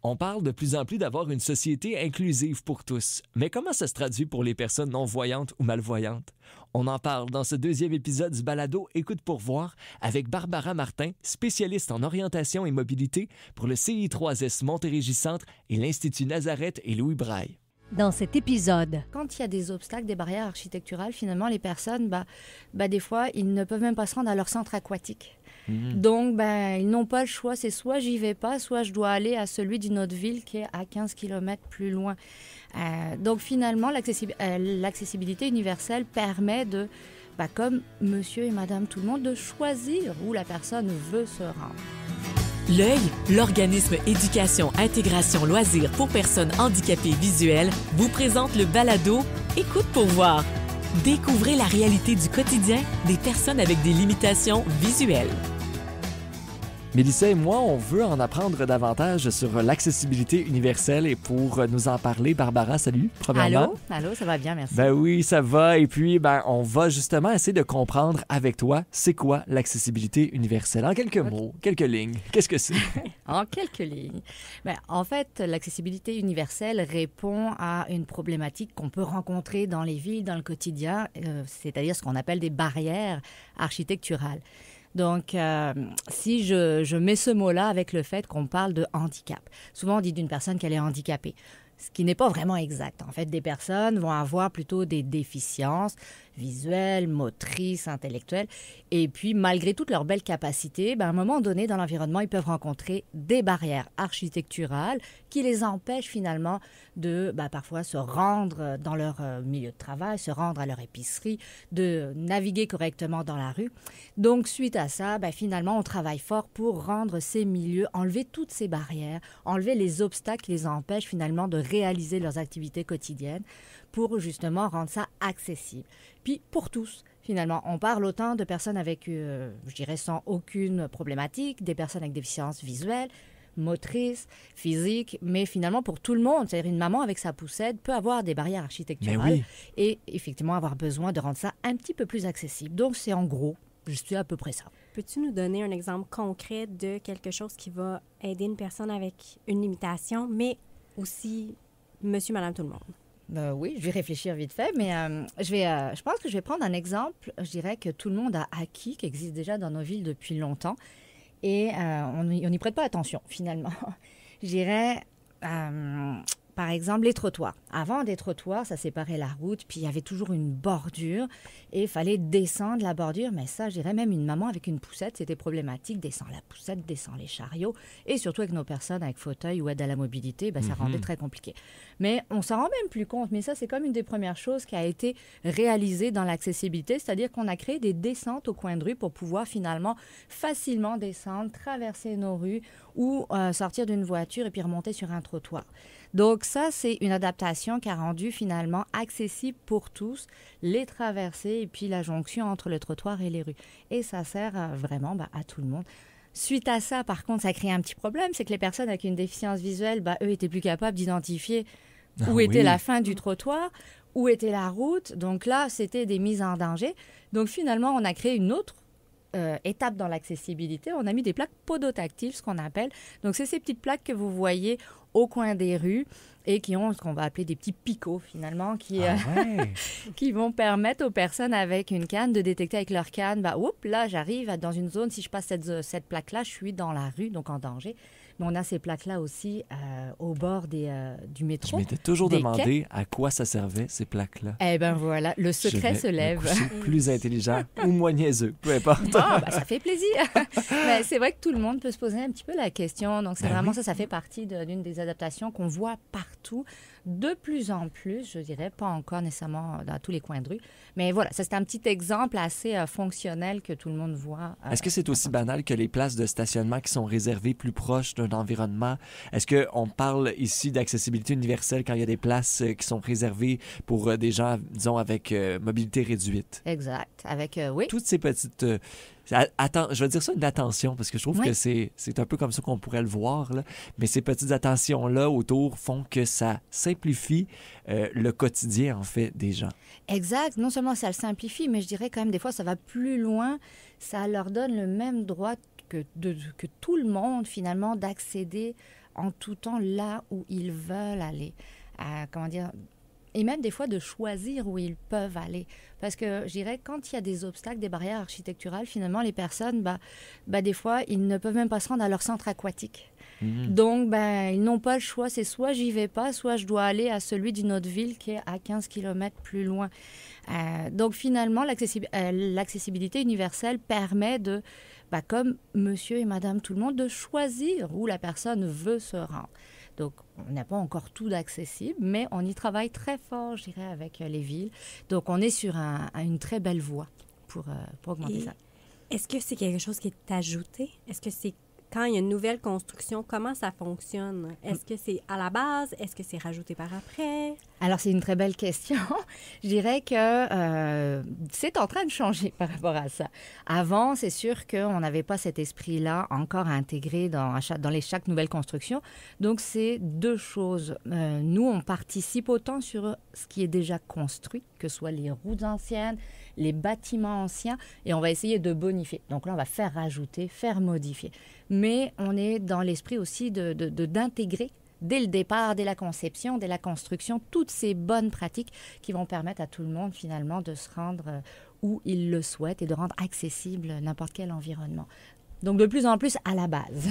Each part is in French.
On parle de plus en plus d'avoir une société inclusive pour tous. Mais comment ça se traduit pour les personnes non-voyantes ou malvoyantes? On en parle dans ce deuxième épisode du balado Écoute pour voir avec Barbara Martin, spécialiste en orientation et mobilité pour le CI3S Montérégie-Centre et l'Institut Nazareth et Louis Braille. Dans cet épisode, quand il y a des obstacles, des barrières architecturales, finalement, les personnes, des fois, ils ne peuvent même pas se rendre à leur centre aquatique. Donc, ils n'ont pas le choix. C'est soit j'y vais pas, soit je dois aller à celui d'une autre ville qui est à 15 km plus loin. Donc, finalement, l'accessibilité universelle permet de, comme monsieur et madame tout le monde, de choisir où la personne veut se rendre. L'œil, l'organisme Éducation, Intégration, Loisirs pour personnes handicapées visuelles, vous présente le balado Écoute pour voir. Découvrez la réalité du quotidien des personnes avec des limitations visuelles. Mélissa et moi, on veut en apprendre davantage sur l'accessibilité universelle et pour nous en parler, Barbara, salut, premièrement. Allô, ça va bien, merci. Ben oui, ça va. Et puis, on va justement essayer de comprendre avec toi, c'est quoi l'accessibilité universelle? En quelques mots, quelques lignes, qu'est-ce que c'est? En quelques lignes. En fait, l'accessibilité universelle répond à une problématique qu'on peut rencontrer dans les villes, dans le quotidien, c'est-à-dire ce qu'on appelle des barrières architecturales. Donc, si je mets ce mot-là avec le fait qu'on parle de handicap, souvent on dit d'une personne qu'elle est handicapée, ce qui n'est pas vraiment exact. En fait, des personnes vont avoir plutôt des déficiences visuelles, motrices, intellectuelles. Et puis, malgré toutes leurs belles capacités, à un moment donné, dans l'environnement, ils peuvent rencontrer des barrières architecturales qui les empêchent finalement de parfois se rendre dans leur milieu de travail, se rendre à leur épicerie, de naviguer correctement dans la rue. Donc, suite à ça, finalement, on travaille fort pour rendre ces milieux, enlever toutes ces barrières, enlever les obstacles qui les empêchent finalement de réaliser leurs activités quotidiennes pour justement rendre ça accessible. Puis pour tous, finalement, on parle autant de personnes avec, sans aucune problématique, des personnes avec déficience visuelle, motrice, physique, mais finalement pour tout le monde. C'est-à-dire une maman avec sa poussette peut avoir des barrières architecturales et effectivement avoir besoin de rendre ça un petit peu plus accessible. Donc c'est en gros, juste à peu près ça. Peux-tu nous donner un exemple concret de quelque chose qui va aider une personne avec une limitation, mais aussi monsieur, madame, tout le monde? Oui, je vais réfléchir vite fait, mais je pense que je vais prendre un exemple, je dirais, que tout le monde a acquis, qui existe déjà dans nos villes depuis longtemps, et on n'y prête pas attention, finalement. Je dirais, par exemple, les trottoirs. Avant, des trottoirs, ça séparait la route, puis il y avait toujours une bordure, et il fallait descendre la bordure, mais ça, je dirais, même une maman avec une poussette, c'était problématique, descend la poussette, descend les chariots, et surtout avec nos personnes avec fauteuil ou aide à la mobilité, ça rendait très compliqué. Mais on s'en rend même plus compte, mais ça, c'est comme une des premières choses qui a été réalisée dans l'accessibilité, c'est-à-dire qu'on a créé des descentes au coin de rue pour pouvoir finalement facilement descendre, traverser nos rues ou sortir d'une voiture et puis remonter sur un trottoir. Donc ça, c'est une adaptation qui a rendu finalement accessible pour tous les traversées et puis la jonction entre le trottoir et les rues. Et ça sert vraiment à tout le monde. Suite à ça, par contre, ça a créé un petit problème, c'est que les personnes avec une déficience visuelle, eux, étaient plus capables d'identifier où était la fin du trottoir, où était la route. Donc là, c'était des mises en danger. Donc finalement, on a créé une autre étape dans l'accessibilité. On a mis des plaques podotactiles, ce qu'on appelle. Donc, c'est ces petites plaques que vous voyez au coin des rues et qui ont ce qu'on va appeler des petits picots, finalement, qui vont permettre aux personnes avec une canne de détecter avec leur canne, là, j'arrive dans une zone, si je passe cette plaque-là, je suis dans la rue, donc en danger. Mais on a ces plaques-là aussi au bord du métro. Je m'étais toujours demandé à quoi ça servait, ces plaques-là. Eh bien voilà, le secret se lève. Plus intelligent ou moins niaiseux, peu importe. Ça fait plaisir. Mais c'est vrai que tout le monde peut se poser un petit peu la question. Donc c'est vraiment ça fait partie d'une des adaptations qu'on voit partout. De plus en plus, je dirais, pas encore nécessairement dans tous les coins de rue. Mais voilà, ça c'est un petit exemple assez fonctionnel que tout le monde voit. Est-ce que c'est aussi banal que les places de stationnement qui sont réservées plus proches d'un environnement? Est-ce qu'on parle ici d'accessibilité universelle quand il y a des places qui sont réservées pour des gens, disons, avec mobilité réduite? Exact. Avec, oui. Toutes ces petites... je vais dire ça une attention, parce que je trouve que c'est un peu comme ça qu'on pourrait le voir, là. Mais ces petites attentions-là autour font que ça simplifie le quotidien, en fait, des gens. Exact. Non seulement ça le simplifie, mais je dirais quand même des fois ça va plus loin. Ça leur donne le même droit que tout le monde, finalement, d'accéder en tout temps là où ils veulent aller. Comment dire, et même des fois de choisir où ils peuvent aller. Parce que je dirais, quand il y a des obstacles, des barrières architecturales, finalement, les personnes, des fois, ils ne peuvent même pas se rendre à leur centre aquatique. Donc, ils n'ont pas le choix. C'est soit j'y vais pas, soit je dois aller à celui d'une autre ville qui est à 15 km plus loin. Donc, finalement, l'accessibilité universelle permet de, comme monsieur et madame tout le monde, de choisir où la personne veut se rendre. Donc, on n'a pas encore tout d'accessible, mais on y travaille très fort, je dirais, avec les villes. Donc, on est sur une très belle voie pour augmenter ça. Est-ce que c'est quelque chose qui est ajouté? Est-ce que c'est quand il y a une nouvelle construction, comment ça fonctionne? Est-ce que c'est à la base? Est-ce que c'est rajouté par après? Alors, c'est une très belle question. Je dirais que c'est en train de changer par rapport à ça. Avant, c'est sûr qu'on n'avait pas cet esprit-là encore intégré dans chaque nouvelle construction. Donc, c'est deux choses. Nous, on participe autant sur ce qui est déjà construit, que ce soit les routes anciennes, les bâtiments anciens, et on va essayer de bonifier. Donc là, on va faire rajouter, faire modifier. Mais on est dans l'esprit aussi d'intégrer dès le départ, dès la conception, dès la construction, toutes ces bonnes pratiques qui vont permettre à tout le monde finalement de se rendre où il le souhaite et de rendre accessible n'importe quel environnement. Donc de plus en plus à la base.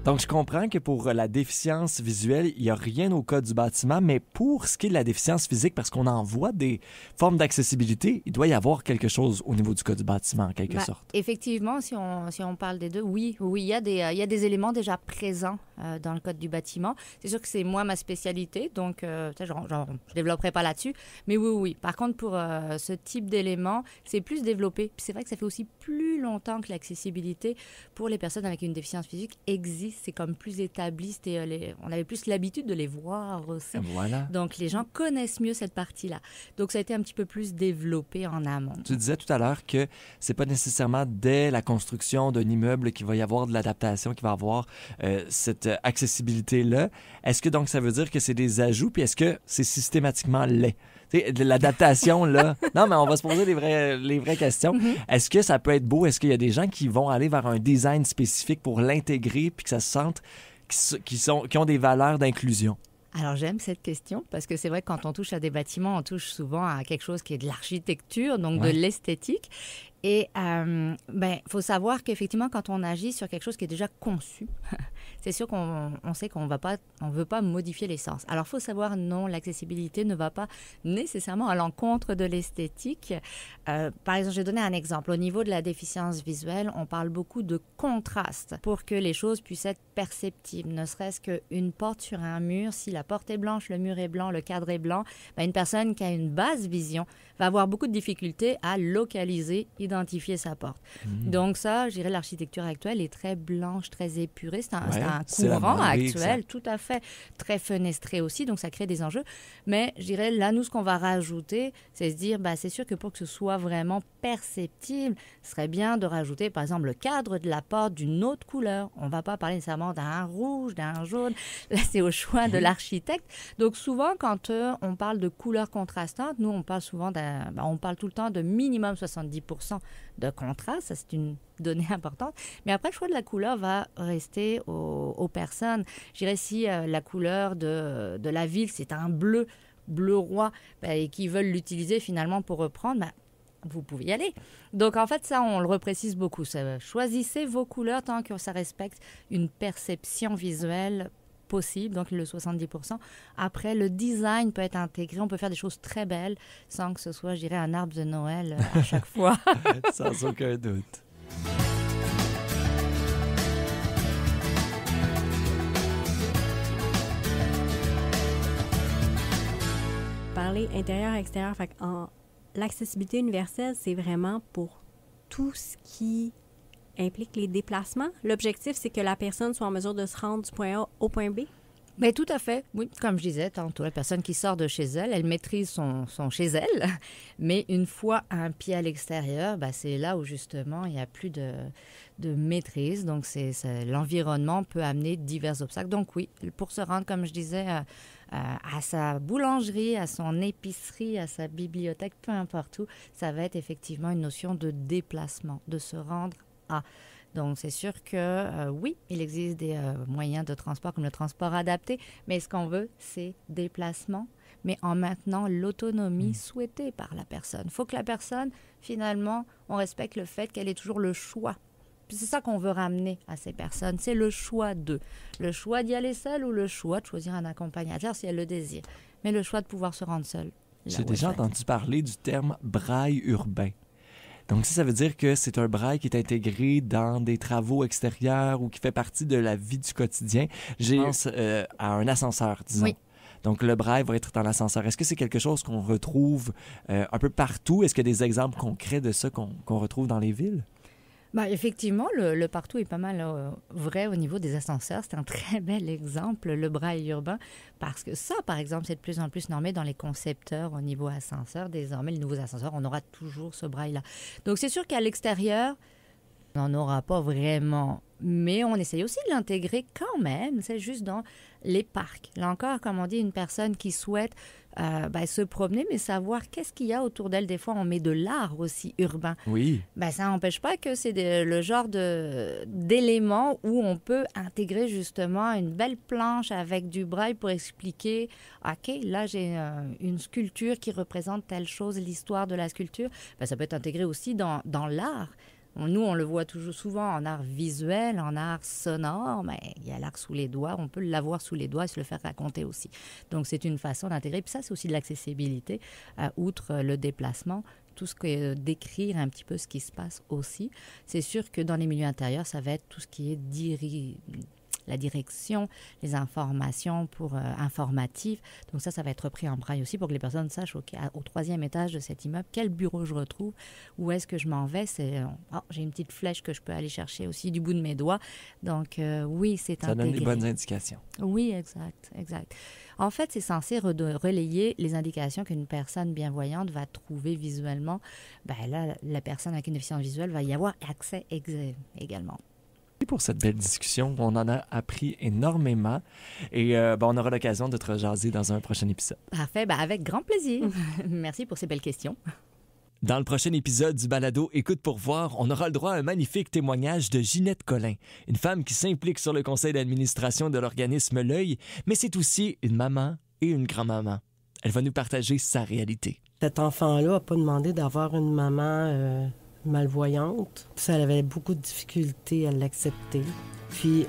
Donc, je comprends que pour la déficience visuelle, il n'y a rien au code du bâtiment, mais pour ce qui est de la déficience physique, parce qu'on en voit des formes d'accessibilité, il doit y avoir quelque chose au niveau du code du bâtiment, en quelque sorte. Effectivement, si on parle des deux, oui, il y a des éléments déjà présents dans le code du bâtiment. C'est sûr que c'est moi ma spécialité, donc je ne développerai pas là-dessus, mais oui. Par contre, pour ce type d'éléments, c'est plus développé. Puis c'est vrai que ça fait aussi plus longtemps que l'accessibilité pour les personnes avec une déficience physique existe. C'est comme plus établi. On avait plus l'habitude de les voir aussi. Voilà. Donc, les gens connaissent mieux cette partie-là. Donc, ça a été un petit peu plus développé en amont. Tu disais tout à l'heure que c'est pas nécessairement dès la construction d'un immeuble qu'il va y avoir de l'adaptation, qu'il va y avoir cette accessibilité-là. Est-ce que donc ça veut dire que c'est des ajouts, puis est-ce que c'est systématiquement laid? De l'adaptation, là. Non, mais on va se poser les vraies questions. Est-ce que ça peut être beau? Est-ce qu'il y a des gens qui vont aller vers un design spécifique pour l'intégrer puis que ça se sente qui ont des valeurs d'inclusion? Alors, j'aime cette question parce que c'est vrai que quand on touche à des bâtiments, on touche souvent à quelque chose qui est de l'architecture, donc de l'esthétique. Et faut savoir qu'effectivement, quand on agit sur quelque chose qui est déjà conçu, c'est sûr qu'on sait qu'on ne veut pas modifier l'essence. Alors, il faut savoir, non, l'accessibilité ne va pas nécessairement à l'encontre de l'esthétique. Par exemple, je vais donner un exemple. Au niveau de la déficience visuelle, on parle beaucoup de contraste pour que les choses puissent être perceptibles. Ne serait-ce qu'une porte sur un mur, si la porte est blanche, le mur est blanc, le cadre est blanc, une personne qui a une basse vision va avoir beaucoup de difficultés à localiser, identifier sa porte. Donc ça, je dirais, l'architecture actuelle est très blanche, très épurée. C'est un courant actuel, tout à fait, très fenestré aussi, donc ça crée des enjeux. Mais je dirais, là, nous, ce qu'on va rajouter, c'est se dire, c'est sûr que pour que ce soit vraiment perceptible, ce serait bien de rajouter, par exemple, le cadre de la porte d'une autre couleur. On ne va pas parler nécessairement d'un rouge, d'un jaune. Là, c'est au choix de l'architecte. Donc souvent, quand on parle de couleurs contrastantes, nous, on parle souvent on parle tout le temps de minimum 70% de contraste. Ça, c'est une donnée importante. Mais après, le choix de la couleur va rester aux personnes. Je dirais, si la couleur de la ville, c'est un bleu roi, et qu'ils veulent l'utiliser finalement pour reprendre, vous pouvez y aller. Donc, en fait, ça, on le reprécise beaucoup. Choisissez vos couleurs tant que ça respecte une perception visuelle possible, donc le 70%. Après, le design peut être intégré. On peut faire des choses très belles sans que ce soit, je dirais, un arbre de Noël à chaque fois. Sans aucun doute. Parler intérieur-extérieur, l'accessibilité universelle, c'est vraiment pour tout ce qui implique les déplacements. L'objectif, c'est que la personne soit en mesure de se rendre du point A au point B. Mais tout à fait, oui. Comme je disais tantôt, la personne qui sort de chez elle, elle maîtrise son chez elle, mais une fois un pied à l'extérieur, c'est là où justement il n'y a plus de maîtrise. Donc, l'environnement peut amener divers obstacles. Donc oui, pour se rendre, comme je disais, à sa boulangerie, à son épicerie, à sa bibliothèque, peu importe où, ça va être effectivement une notion de déplacement, de se rendre à... Donc, c'est sûr que, oui, il existe des moyens de transport comme le transport adapté, mais ce qu'on veut, c'est déplacement, mais en maintenant l'autonomie souhaitée par la personne. Il faut que la personne, finalement, on respecte le fait qu'elle ait toujours le choix. Puis c'est ça qu'on veut ramener à ces personnes, c'est le choix d'eux. Le choix d'y aller seul ou le choix de choisir un accompagnateur si elle le désire. Mais le choix de pouvoir se rendre seule. J'ai déjà entendu parler du terme braille urbain. Donc, ça veut dire que c'est un braille qui est intégré dans des travaux extérieurs ou qui fait partie de la vie du quotidien. Je pense à un ascenseur, disons. Oui. Donc, le braille va être dans l'ascenseur. Est-ce que c'est quelque chose qu'on retrouve un peu partout? Est-ce qu'il y a des exemples concrets de ça qu'on retrouve dans les villes? Effectivement, le partout est pas mal vrai au niveau des ascenseurs. C'est un très bel exemple, le braille urbain, parce que ça, par exemple, c'est de plus en plus normé dans les concepteurs au niveau ascenseur. Désormais, les nouveaux ascenseurs, on aura toujours ce braille-là. Donc, c'est sûr qu'à l'extérieur, on n'en aura pas vraiment, mais on essaye aussi de l'intégrer quand même. C'est juste dans les parcs. Là encore, comme on dit, une personne qui souhaite se promener, mais savoir qu'est-ce qu'il y a autour d'elle. Des fois, on met de l'art aussi urbain. Oui. Ça n'empêche pas que c'est le genre d'éléments où on peut intégrer justement une belle planche avec du braille pour expliquer, OK, là, j'ai une sculpture qui représente telle chose, l'histoire de la sculpture. Ça peut être intégré aussi dans l'art. Nous, on le voit toujours souvent en art visuel, en art sonore, mais il y a l'art sous les doigts. On peut l'avoir sous les doigts et se le faire raconter aussi. Donc, c'est une façon d'intégrer. Puis ça, c'est aussi de l'accessibilité, outre le déplacement. Tout ce que d'écrire un petit peu ce qui se passe aussi. C'est sûr que dans les milieux intérieurs, ça va être tout ce qui est la direction, les informations informatives. Donc ça va être repris en braille aussi pour que les personnes sachent au 3e étage de cet immeuble quel bureau je retrouve, où est-ce que je m'en vais. J'ai une petite flèche que je peux aller chercher aussi du bout de mes doigts. Donc oui, c'est intégré. Ça donne des bonnes indications. Oui, exact. En fait, c'est censé relayer les indications qu'une personne bienvoyante va trouver visuellement. Là, la personne avec une déficience visuelle va y avoir accès également. Pour cette belle discussion, on en a appris énormément et on aura l'occasion de te rejaser dans un prochain épisode. Parfait, avec grand plaisir. Merci pour ces belles questions. Dans le prochain épisode du balado Écoute pour voir, on aura le droit à un magnifique témoignage de Ginette Collin, une femme qui s'implique sur le conseil d'administration de l'organisme L'Œil, mais c'est aussi une maman et une grand-maman. Elle va nous partager sa réalité. Cet enfant-là n'a pas demandé d'avoir une maman malvoyante. Ça, elle avait beaucoup de difficultés à l'accepter. Puis,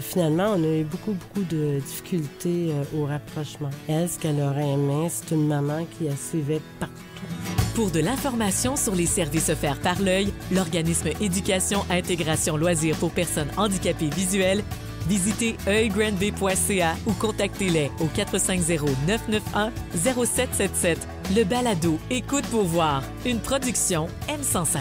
finalement, on a eu beaucoup de difficultés au rapprochement. Elle, ce qu'elle aurait aimé, c'est une maman qui la suivait partout. Pour de l'information sur les services offerts par L'Œil, l'organisme Éducation, Intégration, Loisirs pour personnes handicapées visuelles, visitez oeilgrandbay.ca ou contactez-les au 450-991-0777. Le balado Écoute pour voir, une production M105.